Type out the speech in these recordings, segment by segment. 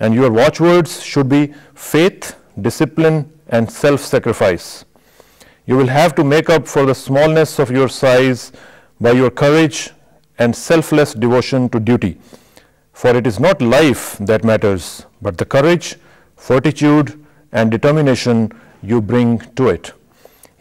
and your watchwords should be faith, discipline and self-sacrifice. You will have to make up for the smallness of your size by your courage and selfless devotion to duty. For it is not life that matters, but the courage, fortitude and determination you bring to it.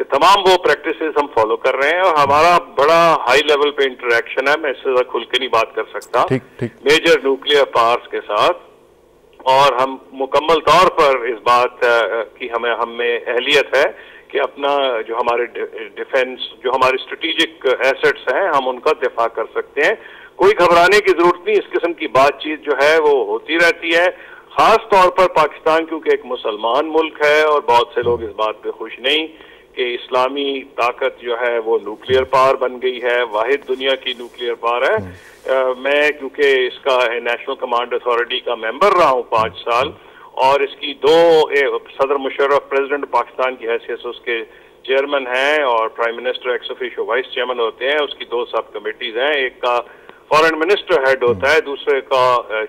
کہ تمام وہ practices ہم follow کر رہے ہیں، اور ہمارا بڑا ہائی لیول پہ انٹریکشن ہے، میں اس سے کھل کے نہیں بات کر سکتا، میجر نیوکلیئر پاورز کے ساتھ، اور ہم مکمل طور پر اس بات کی ہم میں اہلیت ہے کہ اپنا جو ہمارے ڈیفنس، جو ہمارے اسٹریٹجک ایسٹس ہیں، ہم ان کا دفاع کر سکتے ہیں. کوئی گھبرانے کی ضرورت نہیں، اس قسم کی بات چیت جو ہے وہ ہوتی رہتی ہے. خاص طور پر پاکستان کیونکہ ایک مسلمان ملک ہے، اور بہت سے لوگ اس بات پہ خوش نہیں کہ اسلامی طاقت جو ہے وہ نیوکلیئر پاور بن گئی ہے، واحد دنیا کی نیوکلیئر پاور ہے. میں کیونکہ اس کا نیشنل کمانڈ اتھارٹی کا ممبر رہا ہوں 5 سال، اور اس کی 2 صدر مشرف پریزیڈنٹ پاکستان کی حیثیت سے اس کے چیئرمین ہیں، اور prime minister ex officio vice chairman ہوتے ہیں. اس کی 2 سب کمیٹیز ہیں، ایک کا فارن منسٹر ہیڈ ہوتا ہے، دوسرے کا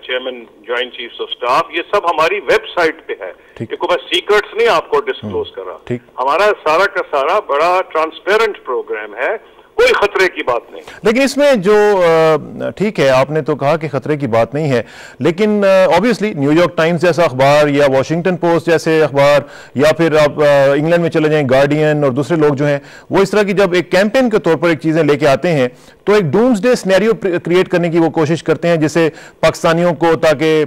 chairman joint chiefs of staff. یہ سب ہماری ویب سائٹ پہ ہے، کہ میں سیکرٹس نہیں آپ کو ڈسکلوز کر رہا. ہمارا سارا کا سارا بڑا ٹرانسپیرنٹ پروگرام ہے، کوئی خطرے کی بات نہیں. لیکن اس میں جو ٹھیک ہے، آپ نے تو کہا کہ خطرے کی بات نہیں ہے، لیکن obviously نیو یارک ٹائمز جیسا اخبار یا واشنگٹن پوسٹ جیسے اخبار، یا پھر آپ انگلینڈ میں چلے جائیں گارڈین اور دوسرے لوگ جو ہیں، وہ اس طرح کی جب ایک کیمپین کے طور پر ایک چیزیں لے کے آتے ہیں تو ایک ڈومز ڈے سینیریو کریٹ کرنے کی وہ کوشش کرتے ہیں، جسے پاکستانیوں کو تاکہ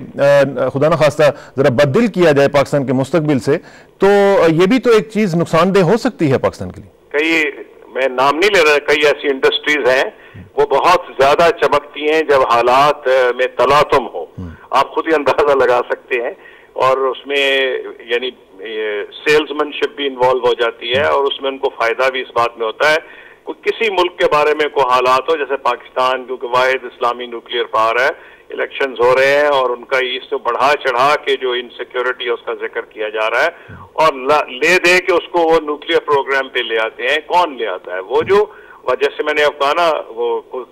خدا نہ خواستہ ذرا بددل کیا جائے پاکستان کے مستقبل سے. تو یہ بھی تو ایک چیز نقصان دہ ہو سکتی ہے پاکستان کے لیے. میں نام نہیں لے رہا، کئی ایسی انڈسٹریز ہیں وہ بہت زیادہ چمکتی ہیں جب حالات میں تلاطم ہو. آپ خود ہی اندازہ لگا سکتے ہیں، اور اس میں یعنی سیلز مین شپ بھی انوالو ہو جاتی ہے، اور اس میں ان کو فائدہ بھی اس بات میں ہوتا ہے. کسی ملک کے بارے میں کوئی حالات ہو، جیسے پاکستان کیونکہ واحد اسلامی نیوکلیئر پاور ہے، الیکشنز ہو رہے ہیں، اور ان کا اس سے بڑھا چڑھا کے جو انسیکیورٹی ہے اس کا ذکر کیا جا رہا ہے، اور لے دے کے اس کو وہ نیوکلیئر پروگرام پہ لے آتے ہیں. کون لے آتا ہے؟ وہ جو جیسے میں نے اب کہا نا، وہ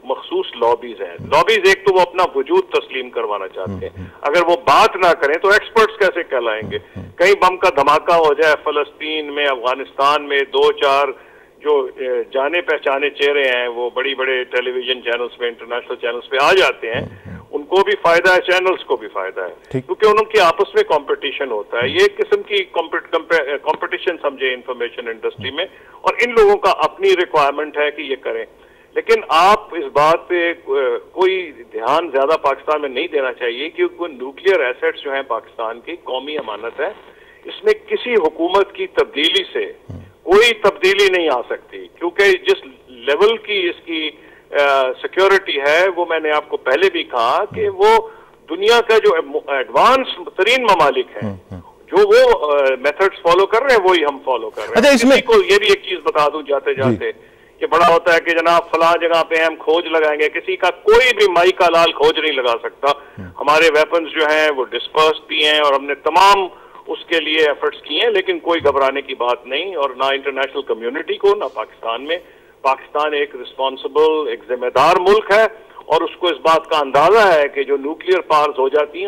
مخصوص لابیز ہیں. لابیز ایک تو وہ اپنا وجود تسلیم کروانا چاہتے ہیں، اگر وہ بات نہ کریں تو ایکسپرٹس کیسے کہلائیں گے؟ کہیں بم کا دھماکہ ہو جائے فلسطین میں، افغانستان میں، 2-4 جو جانے پہچانے چہرے ہیں وہ بڑی بڑے ٹیلی ویژن چینلز پہ، انٹرنیشنل چینلز پہ آ جاتے ہیں، ان کو بھی فائدہ ہے، چینلز کو بھی فائدہ ہے، کیونکہ ان کے آپس میں کمپٹیشن ہوتا ہے. یہ ایک قسم کی کمپٹیشن سمجھے انفارمیشن انڈسٹری میں، اور ان لوگوں کا اپنی ریکوائرمنٹ ہے کہ یہ کریں. لیکن آپ اس بات پہ کوئی دھیان زیادہ پاکستان میں نہیں دینا چاہیے، کیونکہ نیوکلیئر ایسٹس جو ہیں پاکستان کی قومی امانت ہے. اس میں کسی حکومت کی تبدیلی سے کوئی تبدیلی نہیں آ سکتی، کیونکہ جس لیول کی اس کی سیکیورٹی ہے، وہ میں نے آپ کو پہلے بھی کہا کہ وہ دنیا کا جو ایڈوانس ترین ممالک ہیں جو وہ میتھڈز فالو کر رہے ہیں، وہی ہم فالو کر رہے ہیں. کسی کو یہ بھی ایک چیز بتا دوں جاتے جاتے کہ بڑا ہوتا ہے کہ جناب فلاں جگہ پہ ہم کھوج لگائیں گے، کسی کا کوئی بھی مائی کا لال کھوج نہیں لگا سکتا. ہمارے ویپنز جو ہیں وہ ڈسپرس بھی ہیں، اور ہم نے تمام اس کے لیے ایفرٹس کیے ہیں، لیکن کوئی گھبرانے کی بات نہیں. اور نہ انٹرنیشنل کمیونٹی کو، نہ پاکستان میں. پاکستان ایک رسپانسبل، ایک ذمہ دار ملک ہے، اور اس کو اس بات کا اندازہ ہے کہ جو نیوکلیئر پاورز ہو جاتی ہیں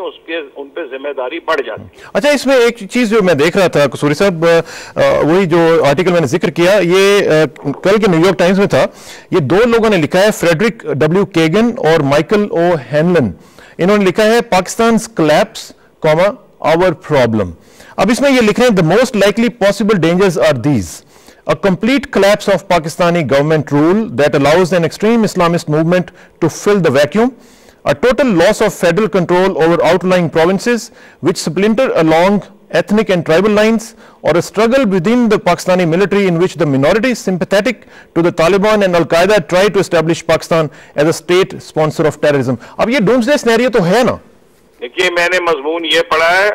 ان پہ ذمہ داری بڑھ جاتی ہے. اچھا، اس میں ایک چیز جو میں دیکھ رہا تھا قصوری صاحب، وہی جو آرٹیکل میں نے ذکر کیا، یہ کل کے نیو یارک ٹائمز میں تھا. یہ 2 لوگوں نے لکھا ہے، فریڈرک ڈبلیو کیگن اور مائیکل او ہینلن. انہوں نے لکھا ہے پاکستان's collapse, our problem. اب اس میں یہ لکھ رہے ہیں the most likely possible dangers are these: a complete collapse of Pakistani government rule that allows an extreme Islamist movement to fill the vacuum, a total loss of federal control over outlying provinces which splinter along ethnic and tribal lines, or a struggle within the Pakistani military in which the minorities sympathetic to the Taliban and Al-Qaeda try to establish Pakistan as a state sponsor of terrorism. اب یہ doomsday scenario تو ہے نا؟ دیکھیے، میں نے مضمون یہ پڑھا ہے،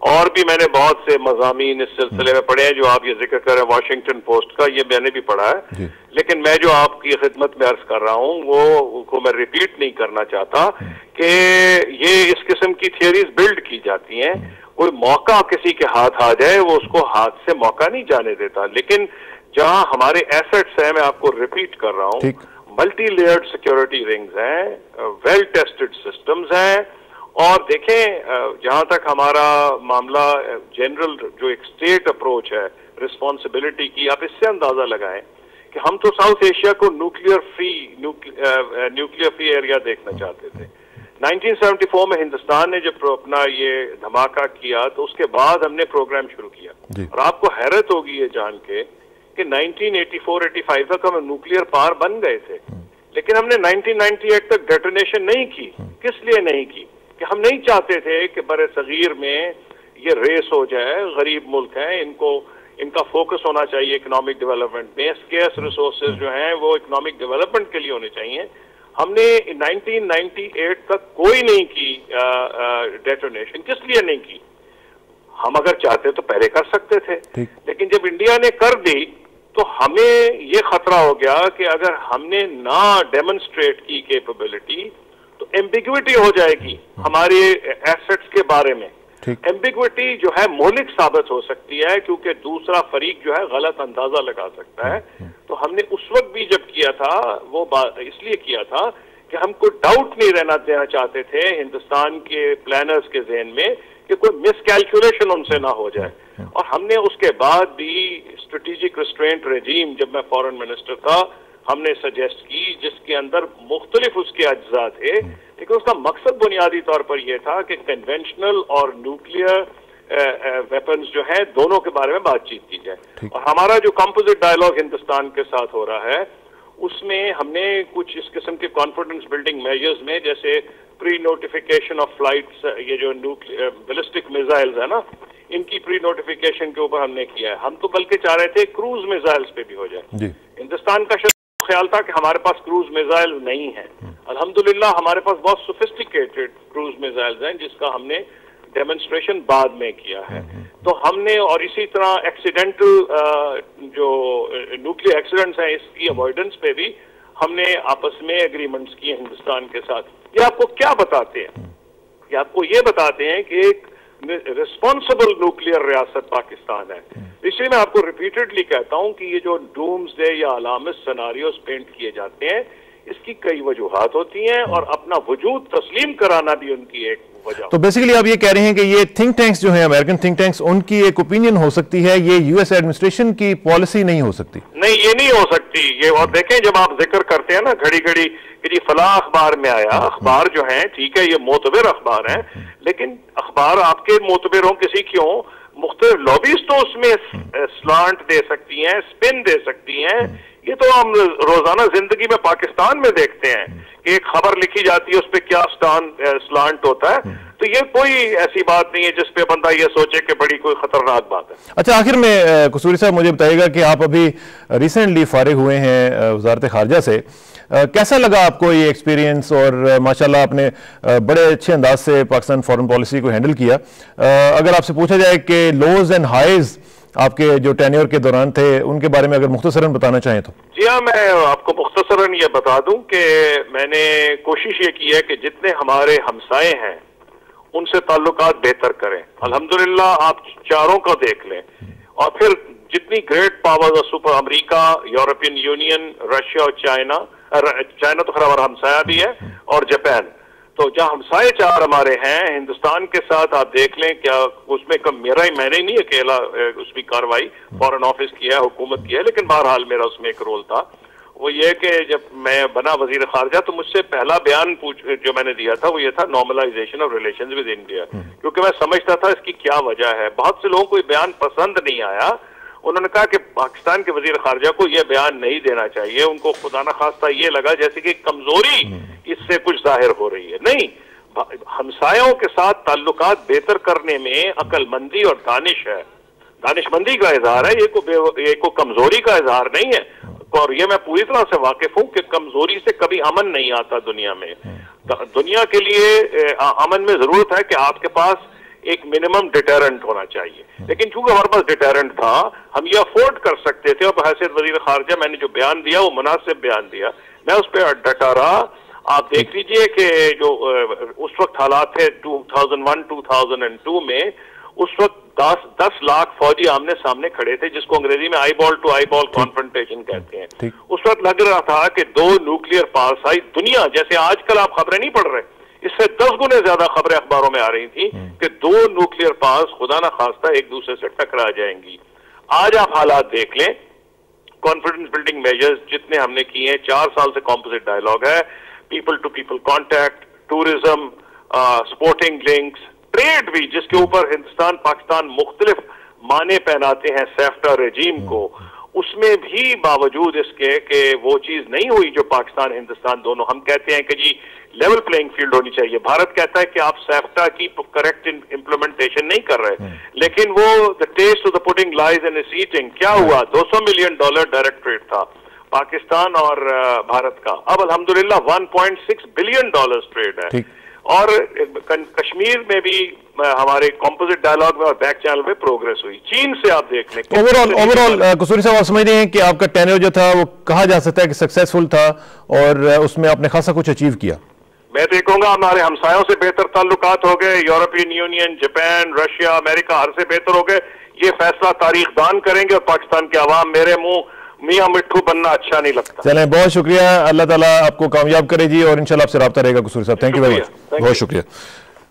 اور بھی میں نے بہت سے مضامین اس سلسلے میں پڑھے ہیں جو آپ یہ ذکر کر رہے ہیں واشنگٹن پوسٹ کا، یہ میں نے بھی پڑھا ہے. لیکن میں جو آپ کی خدمت میں عرض کر رہا ہوں وہ کو میں ریپیٹ نہیں کرنا چاہتا کہ یہ اس قسم کی تھیوریز بلڈ کی جاتی ہیں. کوئی موقع کسی کے ہاتھ آ جائے وہ اس کو ہاتھ سے موقع نہیں جانے دیتا. لیکن جہاں ہمارے ایسٹس ہیں، میں آپ کو ریپیٹ کر رہا ہوں، ملٹی لیئرڈ سیکیورٹی رنگز ہیں، ویل ٹیسٹڈ سسٹمز ہیں. اور دیکھیں، جہاں تک ہمارا معاملہ جنرل جو ایک اسٹیٹ اپروچ ہے رسپانسبلٹی کی، آپ اس سے اندازہ لگائیں کہ ہم تو ساؤتھ ایشیا کو نیوکلیئر فری ایریا دیکھنا چاہتے تھے. 1974 میں ہندوستان نے جب اپنا یہ دھماکہ کیا تو اس کے بعد ہم نے پروگرام شروع کیا. اور آپ کو حیرت ہوگی یہ جان کے کہ 1984-85 تک ہم نیوکلیئر پاور بن گئے تھے، لیکن ہم نے 1998 تک ڈیٹونیشن نہیں کی. کس لیے نہیں کی؟ کہ ہم نہیں چاہتے تھے کہ بر صغیر میں یہ ریس ہو جائے. غریب ملک ہیں، ان کا فوکس ہونا چاہیے اکنامک ڈیولپمنٹ میں. اسکیئرس ریسورسز جو ہیں وہ اکنامک ڈیولپمنٹ کے لیے ہونے چاہیے. ہم نے 1998 تک کوئی نہیں کی ڈیٹونیشن. کس لیے نہیں کی؟ ہم اگر چاہتے تو پہلے کر سکتے تھے، لیکن جب انڈیا نے کر دی تو ہمیں یہ خطرہ ہو گیا کہ اگر ہم نے نہ ڈیمونسٹریٹ کی کیپیبلٹی تو ایمبیگوٹی ہو جائے گی ہمارے ایسٹس کے بارے میں. ایمبیگوٹی جو ہے مہلک ثابت ہو سکتی ہے، کیونکہ دوسرا فریق جو ہے غلط اندازہ لگا سکتا ہے. تو ہم نے اس وقت بھی جب کیا تھا وہ اس لیے کیا تھا کہ ہم کو ڈاؤٹ نہیں رہنا دینا چاہتے تھے ہندوستان کے پلانرز کے ذہن میں کہ کوئی مس کیلکولیشن ان سے نہ ہو جائے. اور ہم نے اس کے بعد بھی اسٹریٹجک ریسٹرینٹ رجیم، جب میں فارن منسٹر تھا، ہم نے سجیسٹ کی، جس کے اندر مختلف اس کے اجزاء تھے، لیکن اس کا مقصد بنیادی طور پر یہ تھا کہ کنونشنل اور نیوکلیئر ویپنز جو ہیں دونوں کے بارے میں بات چیت کی جائے. اور ہمارا جو کمپوزٹ ڈائلاگ ہندوستان کے ساتھ ہو رہا ہے اس میں ہم نے کچھ اس قسم کے کانفیڈنس بلڈنگ میجرز میں، جیسے پری نوٹیفیکیشن آف فلائٹس، یہ جو بیلسٹک میزائلز ہیں نا، ان کی پری نوٹیفیکیشن کے اوپر ہم نے کیا ہے. ہم تو بلکہ چاہ رہے تھے کروز میزائلز پہ بھی ہو جائے. ہندوستان کا خیال تھا کہ ہمارے پاس کروز میزائل نہیں ہیں. الحمدللہ ہمارے پاس بہت سوفسٹیکیٹڈ کروز میزائلز ہیں، جس کا ہم نے ڈیمونسٹریشن بعد میں کیا ہے. تو ہم نے، اور اسی طرح ایکسیڈنٹل جو نیوکلیئر ایکسیڈنٹس ہیں اس کی اوائڈنس پہ بھی ہم نے آپس میں اگریمنٹس کیے ہندوستان کے ساتھ. یہ آپ کو کیا بتاتے ہیں؟ یہ آپ کو یہ بتاتے ہیں کہ ایک ریسپانسبل نیوکلیئر ریاست پاکستان ہے. اس لیے میں آپ کو ریپیٹڈلی کہتا ہوں کہ یہ جو ڈومز ڈے یا علامت سیناریوز پینٹ کیے جاتے ہیں، اس کی کئی وجوہات ہوتی ہیں، اور اپنا وجود تسلیم کرانا بھی ان کی ایک وجہ. تو بیسیکلی آپ یہ کہہ رہے ہیں کہ یہ تھنک ٹینکس جو ہیں، امریکن تھنک ٹینکس، ان کی ایک اوپینین ہو سکتی ہے، یہ یو ایس ایڈمنسٹریشن کی پالیسی نہیں ہو سکتی. نہیں، یہ نہیں ہو سکتی یہ. اور دیکھیں، جب آپ ذکر کرتے ہیں نا گھڑی گھڑی کہ جی فلاں اخبار میں آیا، اخبار جو ہیں ٹھیک ہے یہ معتبر اخبار ہیں، لیکن اخبار آپ کے معتبر ہوں کسی کی ہوں، مختلف لابیز تو اس میں سلانٹ دے سکتی ہیں، سپن دے سکتی ہیں. یہ تو ہم روزانہ زندگی میں پاکستان میں دیکھتے ہیں کہ ایک خبر لکھی جاتی ہے، اس پہ کیا سلانٹ ہوتا ہے. تو یہ کوئی ایسی بات نہیں ہے جس پہ بندہ یہ سوچے کہ بڑی کوئی خطرناک بات ہے. اچھا، آخر میں قصوری صاحب مجھے بتائیے گا کہ آپ ابھی ریسنٹلی فارغ ہوئے ہیں وزارت خارجہ سے، کیسا لگا آپ کو یہ ایکسپیرینس؟ اور ماشاءاللہ آپ نے بڑے اچھے انداز سے پاکستان فارن پالیسی کو ہینڈل کیا. اگر آپ سے پوچھا جائے کہ لوز اینڈ ہائیز آپ کے جو ٹینیور کے دوران تھے، ان کے بارے میں اگر مختصراً بتانا چاہیں تو. جی ہاں، میں آپ کو مختصراً یہ بتا دوں کہ میں نے کوشش یہ کی ہے کہ جتنے ہمارے ہمسائے ہیں ان سے تعلقات بہتر کریں. الحمدللہ آپ چاروں کا دیکھ لیں، اور پھر جتنی گریٹ پاورز اور سپر، امریکہ، یورپین یونین، رشیا اور چائنا تو خیر ہمارا ہمسایہ بھی ہے، اور جاپان. تو جہاں ہمسائے چار ہمارے ہیں ہندوستان کے ساتھ، آپ دیکھ لیں کیا اس میں میں نے نہیں اکیلا اس کی کاروائی فارن آفس کیا ہے، حکومت کی ہے، لیکن بہرحال میرا اس میں ایک رول تھا. وہ یہ کہ جب میں بنا وزیر خارجہ تو مجھ سے پہلا بیان جو میں نے دیا تھا وہ یہ تھا normalisation of relations with India, کیونکہ میں سمجھتا تھا اس کی کیا وجہ ہے. بہت سے لوگوں کو یہ بیان پسند نہیں آیا. انہوں نے کہا کہ پاکستان کے وزیر خارجہ کو یہ بیان نہیں دینا چاہیے، ان کو خدا نخواستہ یہ لگا جیسے کہ کمزوری اس سے کچھ ظاہر ہو رہی ہے. نہیں، ہمسایوں کے ساتھ تعلقات بہتر کرنے میں عقل مندی اور دانش ہے، دانش مندی کا اظہار ہے، یہ کو کمزوری کا اظہار نہیں ہے. اور یہ میں پوری طرح سے واقف ہوں کہ کمزوری سے کبھی امن نہیں آتا دنیا میں. دنیا کے لیے امن میں ضرورت ہے کہ آپ کے پاس ایک منیمم ڈیٹرنٹ ہونا چاہیے. لیکن چونکہ ہمارے پاس ڈیٹرنٹ تھا، ہم یہ افورڈ کر سکتے تھے، اور بحیثیت وزیر خارجہ میں نے جو بیان دیا وہ مناسب بیان دیا، میں اس پہ ڈٹا رہا. آپ دیکھ لیجئے کہ جو اس وقت حالات تھے 2001-2002 میں، اس وقت 10 لاکھ فوجی آمنے سامنے کھڑے تھے، جس کو انگریزی میں آئی بال ٹو آئی بال کانفرنٹیشن کہتے ہیں. اس وقت لگ رہا تھا کہ دو نیوکلیئر پاورز آئی دنیا، جیسے آج کل آپ خبریں نہیں پڑھ رہے، اس سے 10 گنے زیادہ خبریں اخباروں میں آ رہی تھیں کہ دو نیوکلیئر پاورز خدا نہ خواستہ ایک دوسرے سے ٹکرا جائیں گی. آج آپ حالات دیکھ لیں، کانفیڈنس بلڈنگ میجرز جتنے ہم نے کیے ہیں، 4 سال سے کمپوزٹ ڈائلاگ ہے، people to people contact, tourism, sporting links, trade بھی جس کے اوپر ہندوستان پاکستان مختلف معنی پہناتے ہیں سیفٹا رجیم کو، اس میں بھی باوجود اس کے کہ وہ چیز نہیں ہوئی جو پاکستان ہندوستان دونوں ہم کہتے ہیں کہ جی لیول پلینگ فیلڈ ہونی چاہیے. بھارت کہتا ہے کہ آپ سیفٹا کی کریکٹ امپلیمنٹیشن نہیں کر رہے, لیکن وہ the test of the pudding لائز in its eating. کیا ہوا؟ $200 ملین ڈائریکٹ ٹریڈ تھا پاکستان اور بھارت کا, اب الحمدللہ $1.6 بلین ٹریڈ ہے. اور کشمیر میں بھی ہمارے کمپوزٹ ڈائلاگ میں اور بیک چینل میں پروگرس ہوئی. چین سے آپ دیکھ لیں اوورال قصوری صاحب آپ سمجھتے ہیں کہ آپ کا ٹینیور جو تھا وہ کہا جا سکتا ہے کہ سکسیسفل تھا اور اس میں آپ نے خاصا کچھ اچیو کیا؟ میں تو یہ کہوں گا ہمارے ہمسایوں سے بہتر تعلقات ہو گئے, یورپین یونین, جاپان, رشیا, امریکہ ہر سے بہتر ہو گئے. یہ فیصلہ تاریخ دان کریں گے اور پاکستان کے عوام میرے منہ میاں مٹھو بننا اچھا نہیں لگتا. چلیں بہت شکریہ, اللہ تعالیٰ آپ کو کامیاب کرے جی اور انشاءاللہ آپ سے رابطہ رہے گا قصوری صاحب. تھینک یو ویری مچ, بہت شکریہ.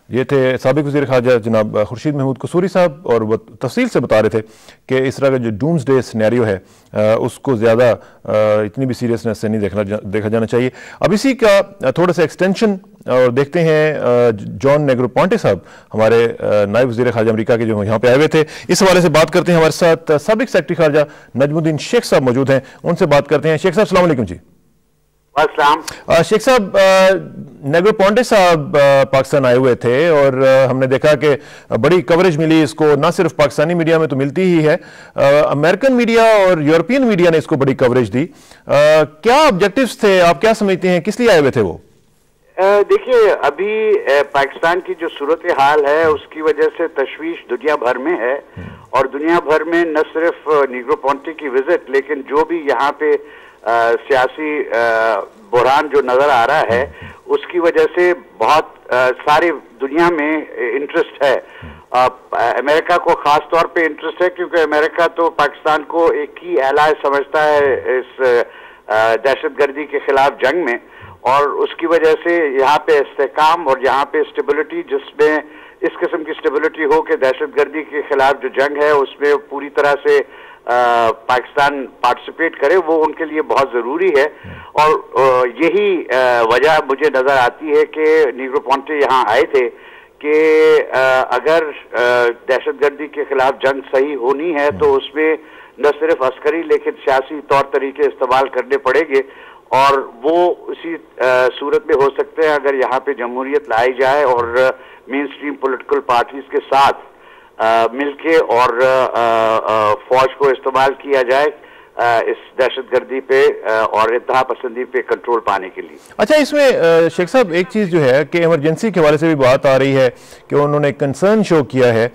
یہ تھے سابق وزیر خارجہ جناب خورشید محمود قصوری صاحب, اور وہ تفصیل سے بتا رہے تھے کہ اس طرح کا جو ڈومز ڈے سینیریو ہے اس کو زیادہ اتنی بھی سیریسنس سے نہیں دیکھا جانا چاہیے. اب اسی کا تھوڑا سا ایکسٹینشن اور دیکھتے ہیں جان نیگروپونٹے صاحب ہمارے نائب وزیر خارجہ امریکہ کے جو یہاں پہ آئے ہوئے تھے, اس حوالے سے بات کرتے ہیں. ہمارے ساتھ سابق سیکرٹری خارجہ نجم الدین شیخ صاحب موجود ہیں, ان سے بات کرتے ہیں. شیخ صاحب السلام علیکم. جی السلام. شیخ صاحب, نیگروپونٹے صاحب پاکستان آئے ہوئے تھے اور ہم نے دیکھا کہ بڑی کوریج ملی اس کو, نہ صرف پاکستانی میڈیا میں تو ملتی ہی ہے, امریکن میڈیا اور یورپین میڈیا نے اس کو بڑی کوریج دی. کیا آبجیکٹیوز تھے, آپ کیا سمجھتے ہیں, کس لیے آئے ہوئے تھے وہ؟ دیکھیے ابھی پاکستان کی جو صورتحال ہے اس کی وجہ سے تشویش دنیا بھر میں ہے, اور دنیا بھر میں نہ صرف نیگروپونٹے کی وزٹ لیکن جو بھی یہاں پہ سیاسی بحران جو نظر آ رہا ہے اس کی وجہ سے بہت ساری دنیا میں انٹرسٹ ہے. امریکہ کو خاص طور پہ انٹرسٹ ہے کیونکہ امریکہ تو پاکستان کو ایک کی ایلائی سمجھتا ہے اس دہشت گردی کے خلاف جنگ میں, اور اس کی وجہ سے یہاں پہ استحکام اور یہاں پہ اسٹیبلٹی, جس میں اس قسم کی اسٹیبلٹی ہو کہ دہشت گردی کے خلاف جو جنگ ہے اس میں پوری طرح سے پاکستان پارٹیسپیٹ کرے, وہ ان کے لیے بہت ضروری ہے. اور یہی وجہ مجھے نظر آتی ہے کہ نیگروپونٹے یہاں آئے تھے کہ اگر دہشت گردی کے خلاف جنگ صحیح ہونی ہے تو اس میں نہ صرف عسکری لیکن سیاسی طور طریقے استعمال کرنے پڑیں گے, اور وہ اسی صورت میں ہو سکتے ہیں اگر یہاں پہ جمہوریت لائی جائے اور مین سٹریم پولیٹیکل پارٹیز کے ساتھ مل کے اور فوج کو استعمال کیا جائے اس دہشت گردی پہ اور انتہا پسندی پہ کنٹرول پانے کے لیے. اچھا, اس میں شیخ صاحب ایک چیز جو ہے کہ ایمرجنسی کے حوالے سے بھی بات آ رہی ہے کہ انہوں نے کنسرن شو کیا ہے.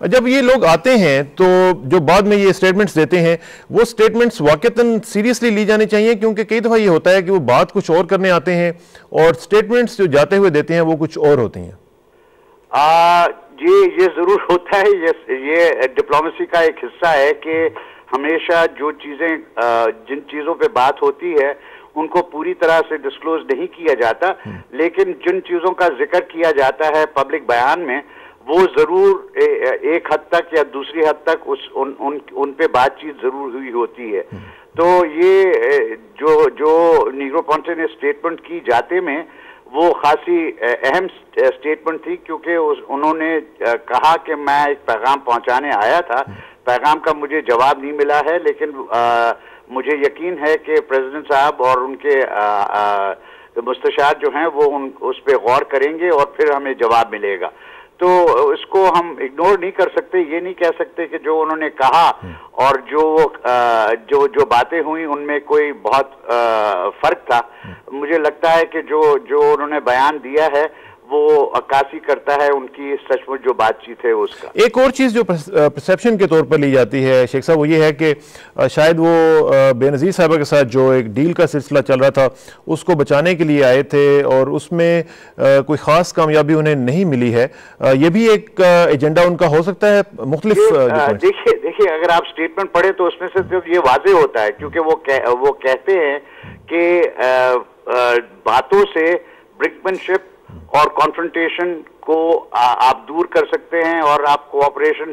جب یہ لوگ آتے ہیں تو جو بعد میں یہ سٹیٹمنٹس دیتے ہیں وہ سٹیٹمنٹس واقعتاً سیریسلی لی جانی چاہیے, کیونکہ کئی دفعہ یہ ہوتا ہے کہ وہ بات کچھ اور کرنے آتے ہیں اور سٹیٹمنٹس جو جاتے ہوئے دیتے ہیں وہ کچھ اور ہوتی ہیں. جی یہ ضرور ہوتا ہے, یہ ڈپلومیسی کا ایک حصہ ہے کہ ہمیشہ جو چیزیں جن چیزوں پہ بات ہوتی ہے ان کو پوری طرح سے ڈسکلوز نہیں کیا جاتا, لیکن جن چیزوں کا ذکر کیا جاتا ہے پبلک بیان میں وہ ضرور ایک حد تک یا دوسری حد تک ان پہ بات چیت ضرور ہوئی ہوتی ہے. تو یہ جو نیگروپونٹے نے اسٹیٹمنٹ کی جاتے میں وہ خاصی اہم اسٹیٹمنٹ تھی, کیونکہ انہوں نے کہا کہ میں ایک پیغام پہنچانے آیا تھا, پیغام کا مجھے جواب نہیں ملا ہے, لیکن مجھے یقین ہے کہ پریزیڈنٹ صاحب اور ان کے مستشار جو ہیں وہ اس پہ غور کریں گے اور پھر ہمیں جواب ملے گا. تو اس کو ہم اگنور نہیں کر سکتے, یہ نہیں کہہ سکتے کہ جو انہوں نے کہا اور جو باتیں ہوئیں ان میں کوئی بہت فرق تھا. مجھے لگتا ہے کہ جو انہوں نے بیان دیا ہے وہ عکاسی کرتا ہے ان کی سچ مچ جو بات چیت ہے اس کا. ایک اور چیز جو پرسیپشن کے طور پر لی جاتی ہے شیخ صاحب وہ یہ ہے کہ شاید وہ بے نظیر صاحبہ کے ساتھ جو ایک ڈیل کا سلسلہ چل رہا تھا اس کو بچانے کے لیے آئے تھے اور اس میں کوئی خاص کامیابی انہیں نہیں ملی ہے. یہ بھی ایک ایجنڈا ان کا ہو سکتا ہے مختلف. دیکھیے اگر آپ اسٹیٹمنٹ پڑھیں تو اس میں سے یہ واضح ہوتا ہے, کیونکہ وہ کہتے ہیں کہ باتوں سے برنکمنشپ اور کانفرنٹیشن کو آپ دور کر سکتے ہیں اور آپ کوآپریشن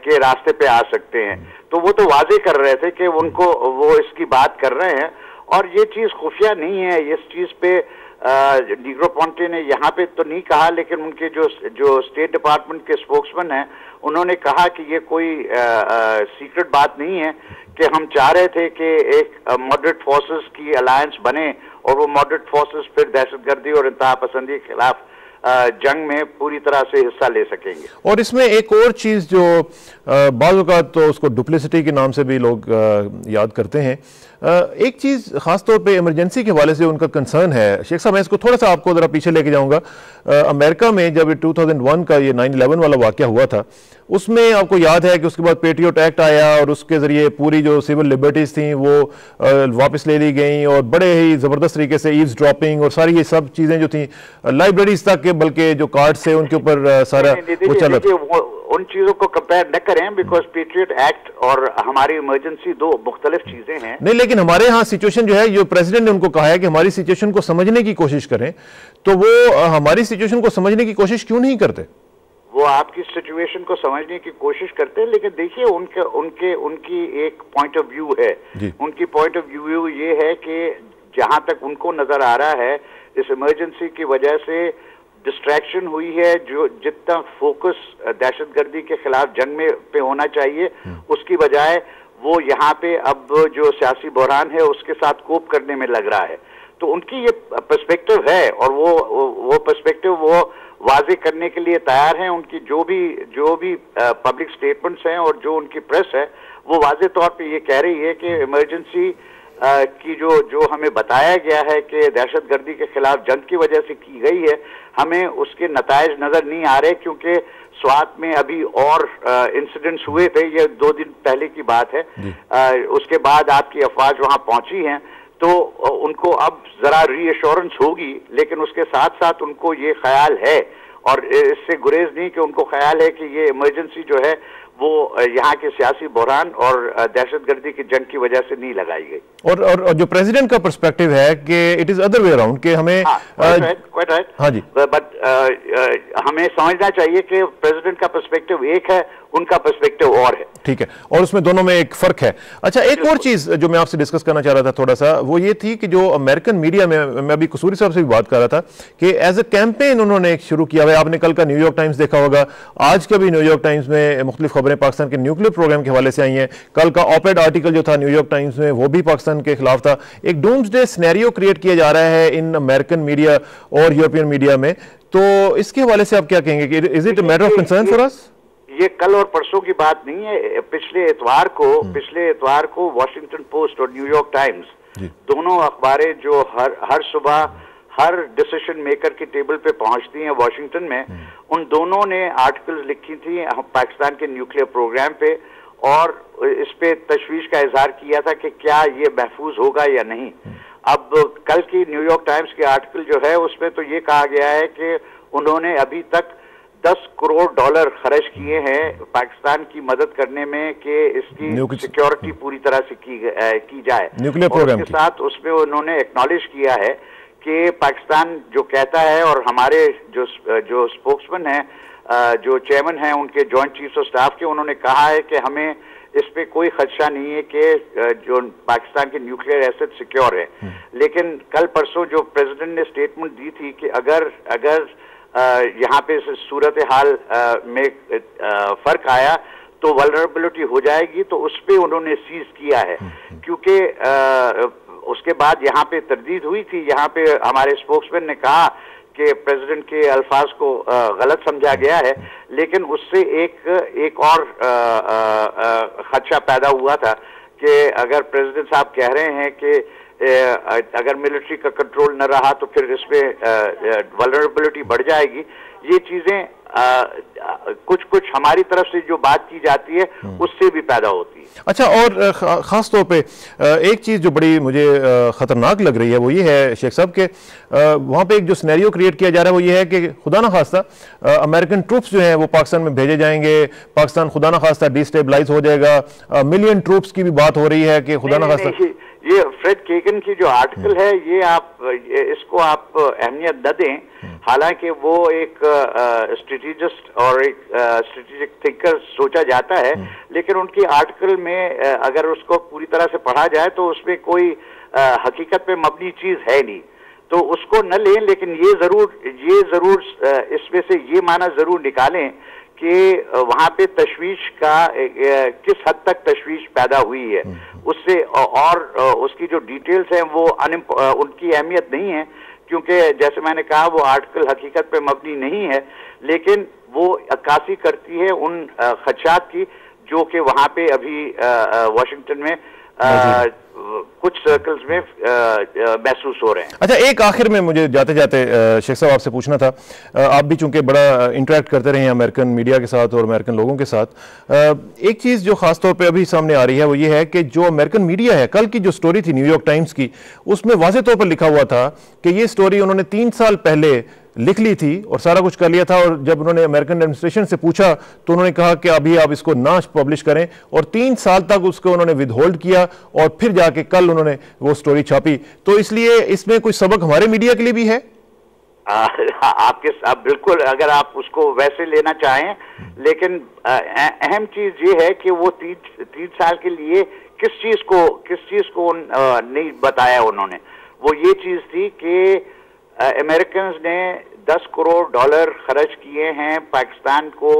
کے راستے پہ آ سکتے ہیں. تو وہ تو واضح کر رہے تھے کہ وہ اس کی بات کر رہے ہیں, اور یہ چیز خفیہ نہیں ہے. اس چیز پہ نیگروپونٹے نے یہاں پہ تو نہیں کہا, لیکن ان کے جو اسٹیٹ ڈپارٹمنٹ کے اسپوکسمین ہیں انہوں نے کہا کہ یہ کوئی سیکرٹ بات نہیں ہے کہ ہم چاہ رہے تھے کہ ایک ماڈریٹ فورسز کی الائنس بنے اور وہ ماڈریٹ فورسز پھر دہشت گردی اور انتہا پسندی کے خلاف جنگ میں پوری طرح سے حصہ لے سکیں گے. اور اس میں ایک اور چیز جو بعض اوقات تو اس کو ڈپلیسٹی کے نام سے بھی لوگ یاد کرتے ہیں, ایک چیز خاص طور پہ ایمرجنسی کے حوالے سے ان کا کنسرن ہے. شیخ صاحب میں اس کو تھوڑا سا آپ کو ذرا پیچھے لے کے جاؤں گا. امریکہ میں جب 2001 کا یہ 9/11 والا واقعہ ہوا تھا, اس میں آپ کو یاد ہے کہ اس کے بعد پیٹریوٹ ایکٹ آیا اور اس کے ذریعے پوری جو سول لبرٹیز تھیں وہ واپس لے لی گئیں, اور بڑے ہی زبردست طریقے سے ایوز ڈراپنگ اور ساری یہ سب چیزیں جو تھیں لائبریریز تک کے بلکہ جو کارڈ سے ان کے اوپر سارا وہ چلا تھا. ان چیزوں کو کمپیئر نہ کریں بیکاز پیٹریوٹ ایکٹ اور ہماری ایمرجنسی دو مختلف چیزیں ہیں. نہیں, لیکن ہمارے ہاں سچویشن جو ہے, جو پریزیڈنٹ نے ان کو کہا ہے کہ ہماری سچویشن کو سمجھنے کی کوشش کریں, تو وہ ہماری سچویشن کو سمجھنے کی کوشش کیوں نہیں کرتے؟ وہ آپ کی سچویشن کو سمجھنے کی کوشش کرتے ہیں, لیکن دیکھیے ان کی ایک پوائنٹ آف ویو ہے. ان کی پوائنٹ آف ویو یہ ہے کہ جہاں تک ان کو نظر آ رہا ہے اس ایمرجنسی کی وجہ سے ڈسٹریکشن ہوئی ہے. جو جتنا فوکس دہشت گردی کے خلاف جنگ میں پہ ہونا چاہیے اس کی بجائے وہ یہاں پہ اب جو سیاسی بحران ہے اس کے ساتھ کوپ کرنے میں لگ رہا ہے. تو ان کی یہ پرسپیکٹو ہے اور وہ پرسپیکٹو وہ واضح کرنے کے لیے تیار ہیں. ان کی جو بھی پبلک سٹیٹمنٹس ہیں اور جو ان کی پریس ہے وہ واضح طور پہ یہ کہہ رہی ہے کہ ایمرجنسی کی جو ہمیں بتایا گیا ہے کہ دہشت گردی کے خلاف جنگ کی وجہ سے کی گئی ہے, ہمیں اس کے نتائج نظر نہیں آ رہے, کیونکہ سوات میں ابھی اور انسیڈنٹس ہوئے تھے, یہ 2 دن پہلے کی بات ہے. اس کے بعد آپ کی افواج وہاں پہنچی ہیں تو ان کو اب ذرا ری ایشورنس ہوگی, لیکن اس کے ساتھ ساتھ ان کو یہ خیال ہے اور اس سے گریز نہیں کہ ان کو خیال ہے کہ یہ ایمرجنسی جو ہے وہ یہاں کے سیاسی بحران اور دہشت گردی کی جنگ کی وجہ سے نہیں لگائی گئی. اور جو پریزیڈنٹ کا پرسپیکٹو ہے کہ it is other way around, کہ ہمیں ہاں جی, بٹ ہمیں سمجھنا چاہیے کہ پریزیڈنٹ کا پرسپیکٹو ایک ہے, ان کا پرسپیکٹو اور ہے. ٹھیک ہے, اور اس میں دونوں میں ایک فرق ہے. اچھا, ایک اور چیز جو میں آپ سے ڈسکس کرنا چاہ رہا تھا تھوڑا سا, وہ یہ تھی کہ جو امریکن میڈیا میں ابھی قصوری صاحب سے بھی بات کر رہا تھا کہ ایز اے کیمپین انہوں نے ایک شروع کیا ہوا ہے. آپ نے کل کا نیو یارک ٹائمز دیکھا ہوگا, آج کا بھی نیو یارک ٹائمز میں مختلف خبریں پاکستان کے نیوکلیر پروگرام کے حوالے سے آئی ہیں. کل کا آپیڈ آرٹیکل جو تھا نیو یارک ٹائمز میں وہ بھی پاکستان کے خلاف تھا. ایک ڈومز ڈے سینیریو کریٹ کیا جا رہا ہے ان امریکن میڈیا اور یورپین میڈیا میں, تو اس کے حوالے سے آپ کیا کہیں گے کہ is it a matter of concern for us? یہ کل اور پرسوں کی بات نہیں ہے. پچھلے اتوار کو واشنگٹن پوسٹ اور نیو یارک ٹائمز دونوں اخباریں جو ہر صبح ہر ڈیسیشن میکر کی ٹیبل پہ پہنچتی ہیں واشنگٹن میں, ان دونوں نے آرٹیکلز لکھی تھی پاکستان کے نیوکلیر پروگرام پہ, اور اس پہ تشویش کا اظہار کیا تھا کہ کیا یہ محفوظ ہوگا یا نہیں. اب کل کی نیو یارک ٹائمز کے آرٹیکل جو ہے اس میں تو یہ کہا گیا ہے کہ انہوں نے ابھی تک $10 کروڑ خرچ کیے ہیں پاکستان کی مدد کرنے میں کہ اس کی سیکیورٹی پوری طرح سے کی جائے. اور اس کے ساتھ اس میں انہوں نے ایکنالج کیا ہے کہ پاکستان جو کہتا ہے, اور ہمارے جو اسپوکسمین ہیں, جو چیئرمین ہیں ان کے جوائنٹ چیفز آف سٹاف کے, انہوں نے کہا ہے کہ ہمیں اس پہ کوئی خدشہ نہیں ہے کہ جو پاکستان کے نیوکلیر ایسٹ سیکیور ہے. لیکن کل پرسوں جو پریزیڈنٹ نے اسٹیٹمنٹ دی تھی کہ اگر یہاں پہ صورتحال میں فرق آیا تو ولنریبلٹی ہو جائے گی, تو اس پہ انہوں نے سیز کیا ہے. کیونکہ اس کے بعد یہاں پہ تردید ہوئی تھی, یہاں پہ ہمارے اسپوکسمین نے کہا کہ پریزیڈنٹ کے الفاظ کو غلط سمجھا گیا ہے, لیکن اس سے ایک اور خدشہ پیدا ہوا تھا کہ اگر پریزیڈنٹ صاحب کہہ رہے ہیں کہ اگر ملٹری کا کنٹرول نہ رہا تو پھر اس میں ولنریبلٹی بڑھ جائے گی. یہ چیزیں کچھ ہماری طرف سے جو بات کی جاتی ہے اس سے بھی پیدا ہوتی ہے. اچھا, اور خاص طور پہ ایک چیز جو بڑی مجھے خطرناک لگ رہی ہے وہ یہ ہے شیخ صاحب کہ وہاں پہ ایک جو سینیریو کریٹ کیا جا رہا ہے وہ یہ ہے کہ خدا نہ خواستہ امریکن ٹروپس جو ہیں وہ پاکستان میں بھیجے جائیں گے, پاکستان خدا نہ خواستہ ڈیسٹیبلائز ہو جائے گا. ملین ٹروپس کی بھی بات ہو رہی ہے کہ خدا نہ خواستہ. یہ فریڈ کیگن کی جو آرٹیکل ہے یہ اس کو آپ اہمیت نہ دیں, حالانکہ وہ ایک اسٹریٹجسٹ اور ایک اسٹریٹجک تھنکر سوچا جاتا ہے, لیکن ان کی آرٹیکل میں اگر اس کو پوری طرح سے پڑھا جائے تو اس میں کوئی حقیقت پہ مبنی چیز ہے نہیں, تو اس کو نہ لیں. لیکن یہ ضرور اس میں سے یہ معنی ضرور نکالیں کہ وہاں پہ تشویش کا کس حد تک تشویش پیدا ہوئی ہے اس سے، اور اس کی جو ڈیٹیلز ہیں وہ ان کی اہمیت نہیں ہے، کیونکہ جیسے میں نے کہا وہ آرٹیکل حقیقت پہ مبنی نہیں ہے، لیکن وہ عکاسی کرتی ہے ان خدشات کی جو کہ وہاں پہ ابھی واشنگٹن میں کچھ سرکلز میں محسوس ہو رہے ہیں۔ اچھا، ایک آخر میں مجھے جاتے جاتے شیخ صاحب آپ سے پوچھنا تھا، آپ بھی چونکہ بڑا انٹریکٹ کرتے رہے ہیں امریکن میڈیا کے ساتھ اور امریکن لوگوں کے ساتھ، ایک چیز جو خاص طور پہ ابھی سامنے آ رہی ہے وہ یہ ہے کہ جو امریکن میڈیا ہے، کل کی جو سٹوری تھی نیو یارک ٹائمز کی، اس میں واضح طور پر لکھا ہوا تھا کہ یہ سٹوری انہوں نے 3 سال پہلے لکھ لی تھی اور سارا کچھ کر لیا تھا، اور جب انہوں نے امریکن ایڈمنسٹریشن سے پوچھا تو انہوں نے کہا کہ ابھی آپ اس کو نہ پبلش کریں، اور 3 سال تک اس کو انہوں نے ود ہولڈ کیا، اور پھر جا کے کل انہوں نے وہ سٹوری چھاپی۔ تو اس لیے اس میں کوئی سبق ہمارے میڈیا کے لیے بھی ہے؟ آپ بالکل، اگر آپ اس کو ویسے لینا چاہیں، لیکن اہم چیز یہ ہے کہ وہ 3 سال کے لیے کس چیز کو نہیں بتایا انہوں نے۔ وہ یہ چیز تھی کہ امریکنز نے $10 کروڑ خرچ کیے ہیں پاکستان کو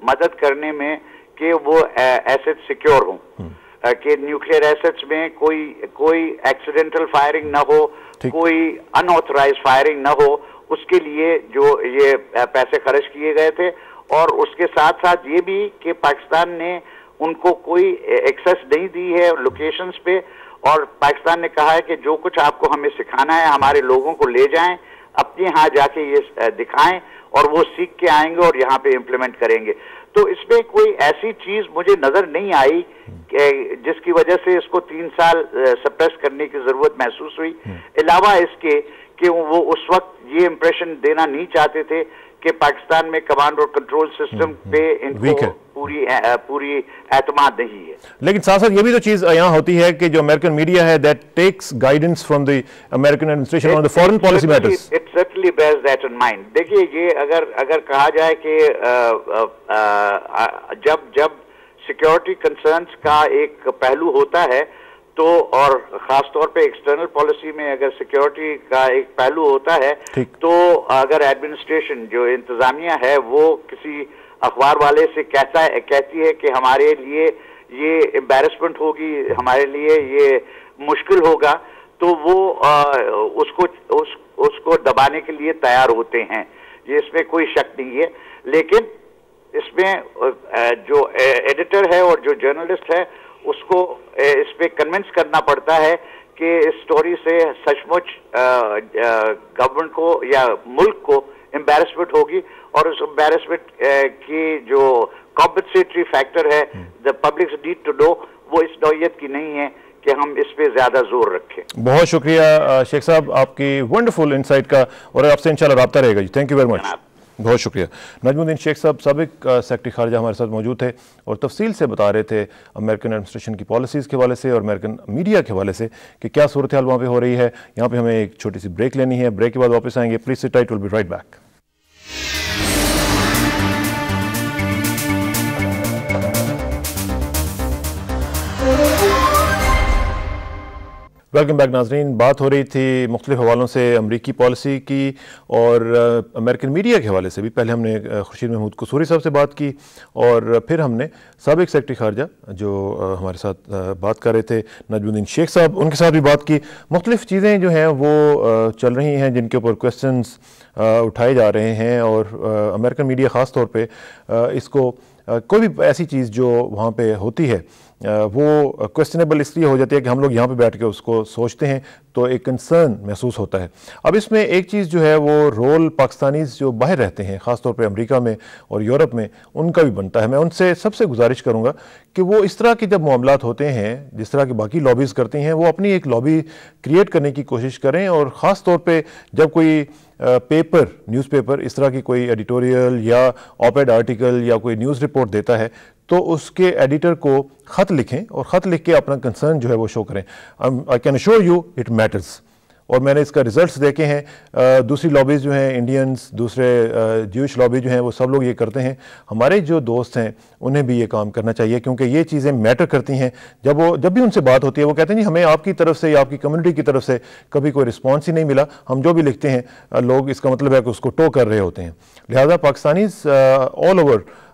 مدد کرنے میں کہ وہ ایسٹ سیکیور ہوں، کہ نیوکلیئر ایسٹس میں کوئی ایکسیڈنٹل فائرنگ نہ ہو، کوئی ان آتھورائز فائرنگ نہ ہو، اس کے لیے جو یہ پیسے خرچ کیے گئے تھے، اور اس کے ساتھ ساتھ یہ بھی کہ پاکستان نے ان کو کوئی ایکسیس نہیں دی ہے لوکیشنز پہ، اور پاکستان نے کہا ہے کہ جو کچھ آپ کو ہمیں سکھانا ہے ہمارے لوگوں کو لے جائیں، اپنے ہاں جا کے یہ دکھائیں، اور وہ سیکھ کے آئیں گے اور یہاں پہ امپلیمنٹ کریں گے۔ تو اس میں کوئی ایسی چیز مجھے نظر نہیں آئی کہ جس کی وجہ سے اس کو 3 سال سپریس کرنے کی ضرورت محسوس ہوئی، علاوہ اس کے کہ وہ اس وقت یہ امپریشن دینا نہیں چاہتے تھے کہ پاکستان میں کمانڈ اور کنٹرول سسٹم پہ ان کو پوری اعتماد نہیں ہے۔ لیکن ساتھ ساتھ یہ بھی تو چیز یہاں ہوتی ہے کہ جو امریکن میڈیا ہے that takes guidance from the American administration on the foreign policy matters. It certainly bears that in mind. دیکھیے، یہ اگر کہا جائے کہ جب سیکیورٹی کنسرنز کا ایک پہلو ہوتا ہے تو، اور خاص طور پہ ایکسٹرنل پالیسی میں اگر سیکیورٹی کا ایک پہلو ہوتا ہے تو اگر ایڈمنسٹریشن جو انتظامیہ ہے وہ کسی اخبار والے سے کہتی ہے کہ ہمارے لیے یہ امبیرسمنٹ ہوگی، ہمارے لیے یہ مشکل ہوگا، تو وہ اس کو دبانے کے لیے تیار ہوتے ہیں، یہ اس میں کوئی شک نہیں ہے۔ لیکن اس میں جو ایڈیٹر ہے اور جو جرنلسٹ ہے اس کو اس پہ کنونس کرنا پڑتا ہے کہ اس سٹوری سے سچ مچ گورنمنٹ کو یا ملک کو امبیرسمنٹ ہوگی، اور اس امبیرسمنٹ کی جو کمپنسیٹری فیکٹر ہے the public need to know، وہ اس نوعیت کی نہیں ہے کہ ہم اس پہ زیادہ زور رکھیں۔ بہت شکریہ شیخ صاحب آپ کی ونڈرفل انسائٹ کا، اور آپ سے انشاءاللہ رابطہ رہے گا جی۔ تھینک یو ویری مچ، بہت شکریہ۔ نجم الدین شیخ صاحب سابق سیکرٹری خارجہ ہمارے ساتھ موجود تھے اور تفصیل سے بتا رہے تھے امریکن ایڈمنسٹریشن کی پالیسیز کے حوالے سے اور امریکن میڈیا کے حوالے سے کہ کیا صورتحال وہاں پہ ہو رہی ہے۔ یہاں پہ ہمیں ایک چھوٹی سی بریک لینی ہے، بریک کے بعد واپس آئیں گے۔ Please sit tight, will be right back. Welcome back ناظرین، بات ہو رہی تھی مختلف حوالوں سے امریکی پالیسی کی اور امریکن میڈیا کے حوالے سے بھی۔ پہلے ہم نے خورشید محمود قصوری صاحب سے بات کی، اور پھر ہم نے سابق سیکرٹری خارجہ جو ہمارے ساتھ بات کر رہے تھے نجم الدین شیخ صاحب، ان کے ساتھ بھی بات کی۔ مختلف چیزیں جو ہیں وہ چل رہی ہیں جن کے اوپر کویسچنز اٹھائے جا رہے ہیں، اور امریکن میڈیا خاص طور پہ اس کو کوئی بھی ایسی چیز جو وہاں پہ ہوتی ہے وہ کویسچنیبل اس لیے ہو جاتی ہے کہ ہم لوگ یہاں پہ بیٹھ کے اس کو سوچتے ہیں تو ایک کنسرن محسوس ہوتا ہے۔ اب اس میں ایک چیز جو ہے وہ رول پاکستانیز جو باہر رہتے ہیں خاص طور پہ امریکہ میں اور یورپ میں، ان کا بھی بنتا ہے۔ میں ان سے سب سے گزارش کروں گا کہ وہ اس طرح کے جب معاملات ہوتے ہیں جس طرح کی باقی لابیز کرتی ہیں، وہ اپنی ایک لابی کریٹ کرنے کی کوشش کریں، اور خاص طور پہ جب کوئی پیپر، نیوز پیپر اس طرح کی کوئی ایڈیٹوریل یا آپ ایڈ آرٹیکل یا کوئی نیوز رپورٹ دیتا ہے تو اس کے ایڈیٹر کو خط لکھیں، اور خط لکھ کے اپنا کنسرن جو ہے وہ شو کریں۔ I can assure you it matters, اور میں نے اس کا ریزلٹس دیکھے ہیں۔ دوسری لابیز جو ہیں، انڈینز، دوسرے جیوش لابی جو ہیں، وہ سب لوگ یہ کرتے ہیں۔ ہمارے جو دوست ہیں انہیں بھی یہ کام کرنا چاہیے، کیونکہ یہ چیزیں میٹر کرتی ہیں۔ جب بھی ان سے بات ہوتی ہے وہ کہتے ہیں جی ہمیں آپ کی طرف سے یا آپ کی کمیونٹی کی طرف سے کبھی کوئی رسپانس ہی نہیں ملا، ہم جو بھی لکھتے ہیں لوگ اس کا مطلب ہے کہ اس کو ٹو کر رہے ہوتے ہیں۔ لہٰذا Pakistanis all over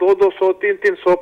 200-200, 300-300,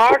8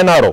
NRO।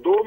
2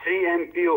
3 MPO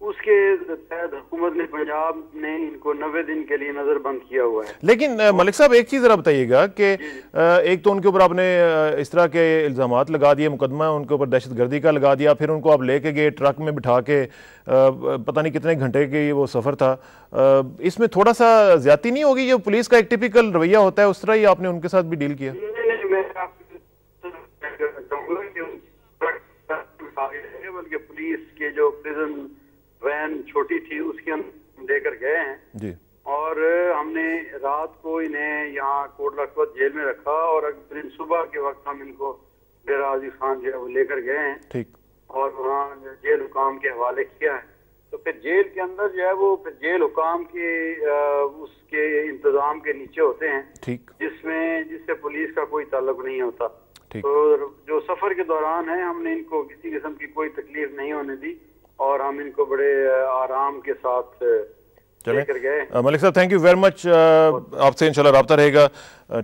اس کے تحت حکومت نے پنجاب نے ان کو 90 دن کے لیے نظر بند کیا ہوا ہے۔ لیکن ملک صاحب ایک چیز ذرا بتائیے گا کہ ایک تو ان کے اوپر آپ نے اس طرح کے الزامات لگا دیے، مقدمہ ان کے اوپر دہشت گردی کا لگا دیا، پھر ان کو آپ لے کے گئے ٹرک میں بٹھا کے، پتہ نہیں کتنے گھنٹے کی وہ سفر تھا، اس میں تھوڑا سا زیادتی نہیں ہوگی؟ جو پولیس کا ایک ٹپیکل رویہ ہوتا ہے اس طرح ہی آپ نے ان کے ساتھ بھی ڈیل کیا؟ بلکہ پولیس کے جو پریزن وین چھوٹی تھی اس کے اندر لے کر گئے ہیں جی، اور ہم نے رات کو انہیں یہاں کوٹ لکھپت جیل میں رکھا اور اگلے دن صبح کے وقت ہم ان کو ڈیرہ غازی خان جو ہے وہ لے کر گئے ہیں ٹھیک، اور وہاں جیل حکام کے حوالے کیا ہے۔ تو پھر جیل کے اندر جو ہے وہ پھر جیل حکام کے اس کے انتظام کے نیچے ہوتے ہیں، ٹھیک، جس سے پولیس کا کوئی تعلق نہیں ہوتا۔ ٹھیک، تو جو سفر کے دوران ہے ہم نے ان کو کسی قسم کی کوئی تکلیف نہیں ہونے دی اور ہم ان کو بڑے آرام کے ساتھ لے کر گئے۔ ملک صاحب تھینک یو ویری مچ، آپ سے انشاءاللہ رابطہ رہے گا۔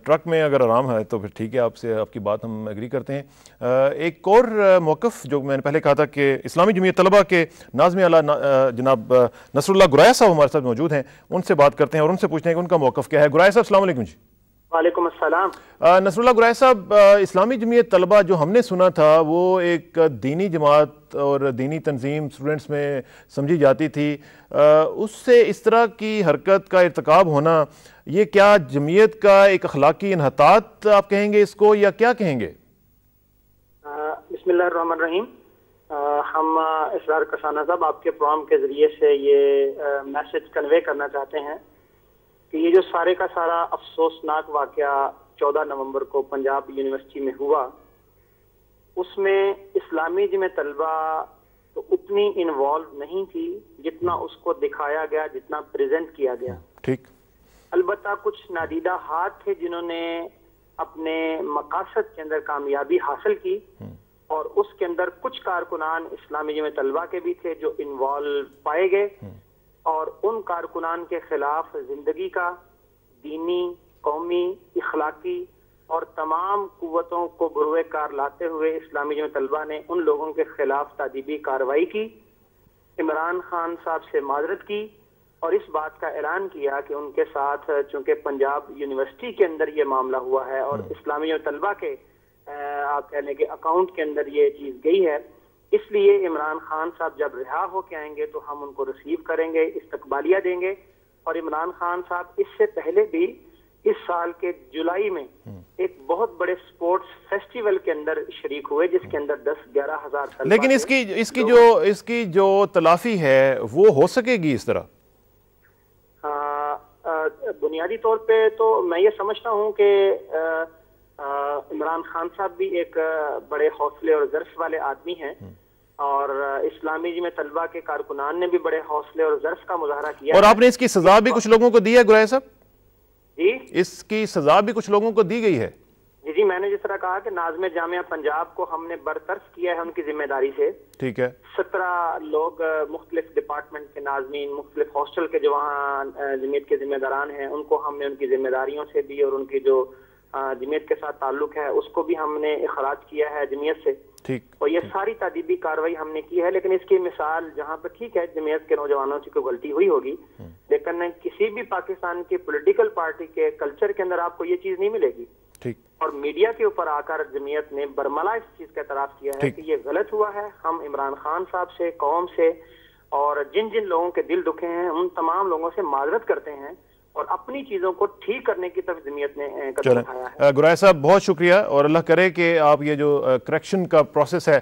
ٹرک میں اگر آرام ہے تو پھر ٹھیک ہے، آپ کی بات ہم ایگری کرتے ہیں۔ ایک اور موقف جو میں نے پہلے کہا تھا کہ اسلامی جمعیت طلبہ کے ناظم اعلیٰ جناب نصر اللہ گرایہ صاحب ہمارے ساتھ موجود ہیں، ان سے بات کرتے ہیں اور ان سے پوچھتے ہیں کہ ان کا موقف کیا ہے۔ گرایہ صاحب السلام علیکم۔ جی وعلیکم السلام۔ نصر اللہ گرایہ صاحب، اسلامی جمعیت طلبہ جو ہم نے سنا تھا وہ ایک دینی جماعت اور دینی تنظیم اسٹوڈنٹس میں سمجھی جاتی تھی، اس سے اس طرح کی حرکت کا ارتکاب ہونا، یہ کیا جمعیت کا ایک اخلاقی انحطاط آپ کہیں گے اس کو، یا کیا کہیں گے؟ بسم اللہ الرحمن الرحیم۔ ہم اسرار کسانہ صاحب آپ کے پروگرام کے ذریعے سے یہ میسج کنوے کرنا چاہتے ہیں کہ یہ جو سارے کا سارا افسوسناک واقعہ 14 نومبر کو پنجاب یونیورسٹی میں ہوا، اس میں اسلامی جمعیت طلبہ تو اتنی انوالو نہیں تھی جتنا اس کو دکھایا گیا، جتنا پریزنٹ کیا گیا۔ ٹھیک، البتہ کچھ نادیدہ ہاتھ تھے جنہوں نے اپنے مقاصد کے اندر کامیابی حاصل کی، اور اس کے اندر کچھ کارکنان اسلامی جمعیت طلبہ کے بھی تھے جو انوالو پائے گئے، اور ان کارکنان کے خلاف زندگی کا، دینی، قومی، اخلاقی اور تمام قوتوں کو بروئے کار لاتے ہوئے اسلامی جمعیت طلبہ نے ان لوگوں کے خلاف تادیبی کارروائی کی، عمران خان صاحب سے معذرت کی، اور اس بات کا اعلان کیا کہ ان کے ساتھ چونکہ پنجاب یونیورسٹی کے اندر یہ معاملہ ہوا ہے اور اسلامی جمعیت طلبہ کے آپ کہنے کے اکاؤنٹ کے اندر یہ چیز گئی ہے، اس لیے عمران خان صاحب جب رہا ہو کے آئیں گے تو ہم ان کو ریسیو کریں گے، استقبالیہ دیں گے۔ اور عمران خان صاحب اس سے پہلے بھی اس سال کے جولائی میں ایک بہت بڑے سپورٹس فیسٹیول کے اندر شریک ہوئے جس کے اندر 10-11 ہزار طلبہ۔ لیکن اس کی جو تلافی ہے وہ ہو سکے گی اس طرح؟ بنیادی طور پہ تو میں یہ سمجھتا ہوں کہ عمران خان صاحب بھی ایک بڑے حوصلے اور ظرف والے آدمی ہیں، اور اسلامی جمعیت طلبہ کے کارکنان نے بھی بڑے حوصلے اور ظرف کا مظاہرہ کیا۔ اور آپ نے اس کی سزا بھی کچھ لوگوں کو دی ہے گرایہ صاحب؟ جی، اس کی سزا بھی کچھ لوگوں کو دی گئی ہے؟ جی، میں نے جس طرح کہا کہ ناظم جامعہ پنجاب کو ہم نے برطرف کیا ہے ان کی ذمہ داری سے۔ ٹھیک ہے، 17 لوگ مختلف ڈپارٹمنٹ کے ناظمین، مختلف ہاسٹل کے جو وہاں جمعیت کے ذمہ داران ہیں، ان کو ہم نے ان کی ذمہ داریوں سے بھی اور ان کی جو جمعیت کے ساتھ تعلق ہے اس کو بھی ہم نے اخراج کیا ہے جمعیت سے۔ ٹھیک، اور یہ ساری تادیبی کارروائی ہم نے کی ہے، لیکن اس کی مثال جہاں پہ ٹھیک ہے جمعیت کے نوجوانوں سے کوئی غلطی ہوئی ہوگی، لیکن کسی بھی پاکستان کی پولیٹیکل پارٹی کے کلچر کے اندر آپ کو یہ چیز نہیں ملے گی۔ ٹھیک، اور میڈیا کے اوپر آ کر جمعیت نے برملا اس چیز کا اعتراف کیا ہے کہ یہ غلط ہوا ہے۔ ہم عمران خان صاحب سے، قوم سے اور جن جن لوگوں کے دل دکھے ہیں ان تمام لوگوں سے معذرت کرتے ہیں، اور اپنی چیزوں کو ٹھیک کرنے کی طرف جمعیت نے قدم اٹھایا ہے۔ گرایہ صاحب بہت شکریہ، اور اللہ کرے کہ آپ یہ جو کریکشن کا پروسیس ہے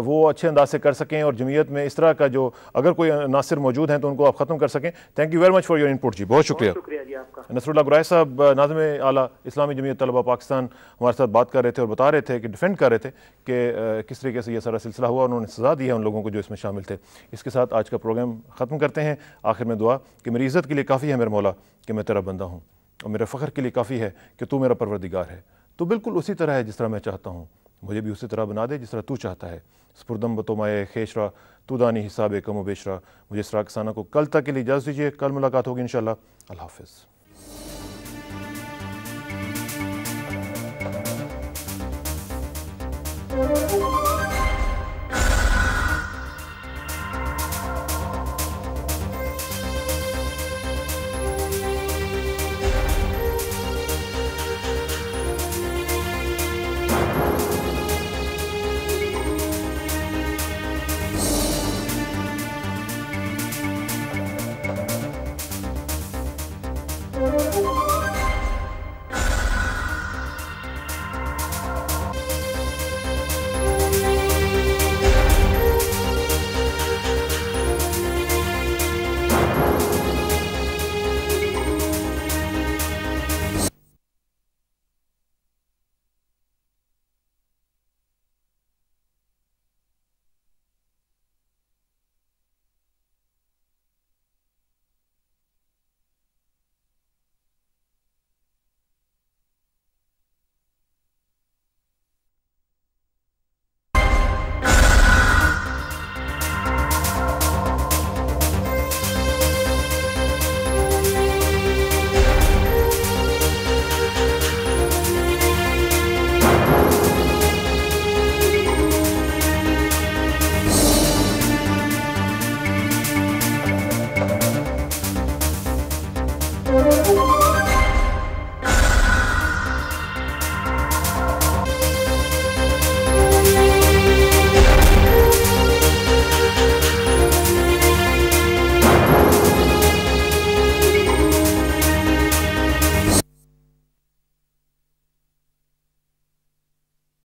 وہ اچھے انداز سے کر سکیں، اور جمعیت میں اس طرح کا جو اگر کوئی عناصر موجود ہیں تو ان کو آپ ختم کر سکیں۔ Thank you very much for your input جی، بہت شکریہ۔ شکریہ جی آپ کا۔ نصر اللہ گرایہ صاحب ناظم اعلیٰ اسلامی جمعیت طلبہ پاکستان ہمارے ساتھ بات کر رہے تھے اور بتا رہے تھے کہ ڈیفینڈ کر رہے تھے کہ کس طریقے سے یہ سارا سلسلہ ہوا، انہوں نے سزا دی ہے ان لوگوں کو جو اس میں شامل تھے۔ اس کے ساتھ آج کا پروگرام ختم کرتے ہیں۔ آخر میں دعا کہ میری عزت کے لیے کافی ہے میرے مولا کہ میں تیرا بندہ ہوں، اور میرے فخر کے لیے کافی ہے کہ تو میرا پروردگار ہے۔ تو بالکل اسی طرح ہے جس طرح میں چاہتا ہوں، مجھے بھی اسی طرح بنا دے جس طرح تو چاہتا ہے۔ سپردم بتو مائے خیشرا تو دانی حساب کم و بیشرا۔ مجھے اسرار کسانہ کو کل تک کے لیے اجازت دیجیے، کل ملاقات ہوگی انشاءاللہ۔ اللہ حافظ۔